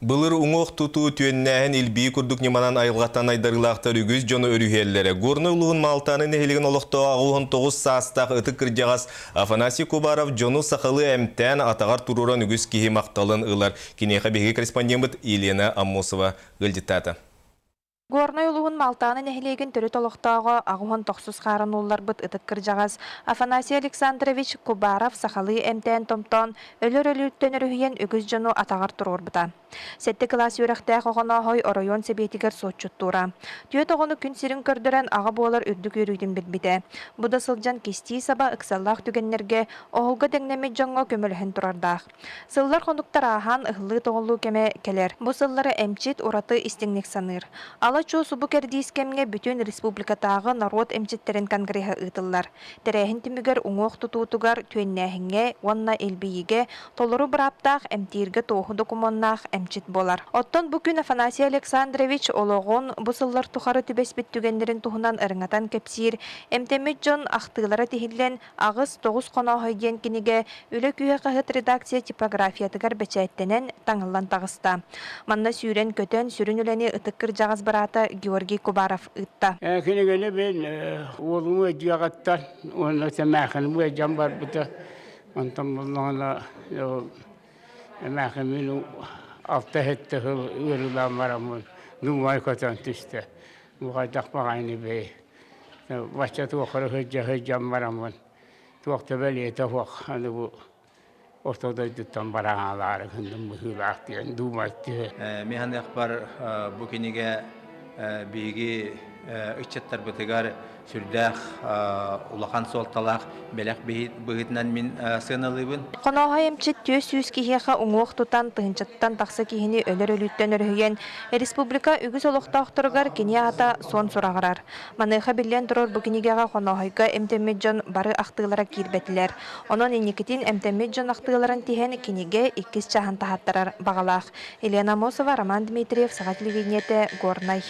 Былыр уңоқ тұту түйеннәһін илбей күрдік неманан айылғаттан айдарылақтар үгіз жоны өрүхеллері. Горны ұлығын Малтанын әхелеген олықтыға 19 састақ ұтық кірдеғас Афанасий Кубаров жону сақылы әмтән атағар тұруран үгіз кейі мақталын ұлар. Кенеға беге корреспондент Елена Аммосова ғылдеттаты. Горной улуғын Малтаны нәхілеген түрі толықтауға ағуын тоқсыз қарын олар бұд ұтыққыр жағаз. Афанасий Александрович Кубаров сақалы әмтән томтон өлір-өлірттен үріген үгіз жону атағар тұрғыр бұта. Сәтті класс өріқтәқ оғына хой орайон себетігер сотчут тура. Түйет оғыны күн сирін көрдірен аға болар үрдік өрігден бітбіде. Бұда сылжан кесті саба ұқсаллақ түгеннерге оғылға дәңнемет жоңға көміліхін тұрардақ. Сыллар қонуқтар ахан ұғылы тоғылу кеме келер. Бұ сыллары әмчет ораты істеңнек саныр. Алачу субу кәрдейскемге бүтін республикатағы народ әмчеттерін конгрехі ұтылар. Тәрәхін түмігер ұңоқ тұтутугар түйеннәхінге, онна елбейге, толыру бұраптақ әмтирге тоғы документнақ әмчет болар. Оттон бүкін Афанасий Александрович олоғын бұсыллар тұқары түбәспет түгендерін тұғынан ырыңатан кепсир, әмтемет жон ақтығылары тихілден ағыз 9 қона хойден кенеге үлі күйе қағыт редакция типографиятығар бәчәттенен таңылан тағыста. Манна сүйрен көтен сүрін үләне ұтыққыр жағыз барата Георгий Кубаров ұтта. Кенегені мен олыңы өдіяғаттан, оны тәмәқін өйден бар бұта. Онтан бұлыңына мәқін мен алты хетті қыл өрілан барамын. Думай көтен түсті. Бұғайдақ бағайны бей. Бача туақыры хөджен барамын. Туақты бәлеті хуақ. Аны бұл ортада дүттен барағалары күндім бұхылақ деген думайтты. Механды ақпар бүкенеге бейге үтчеттар бұтығар сүрдәқ улақан солталақ бәләқ бұғытынан мен сығыналыбын. Қонауға емчет төс сүйіз кейеға ұңуық тұтан тұхынчаттан тақсы кейіні өлір өліттен өріген республика үгіз олықтақтырғар кене ата сон сұрағырар. Маныға білен тұрор бүкенегеға қонауғайға әмтемет жон бары ақтығылара кирбетілер. Онын енекетін әмтемет жон ақтығыларын теген кенеге 2 чахан тахаттарар бағалақ. Елена Аммосова, Роман Дмитриев, Саға телевидениеті, Горнай.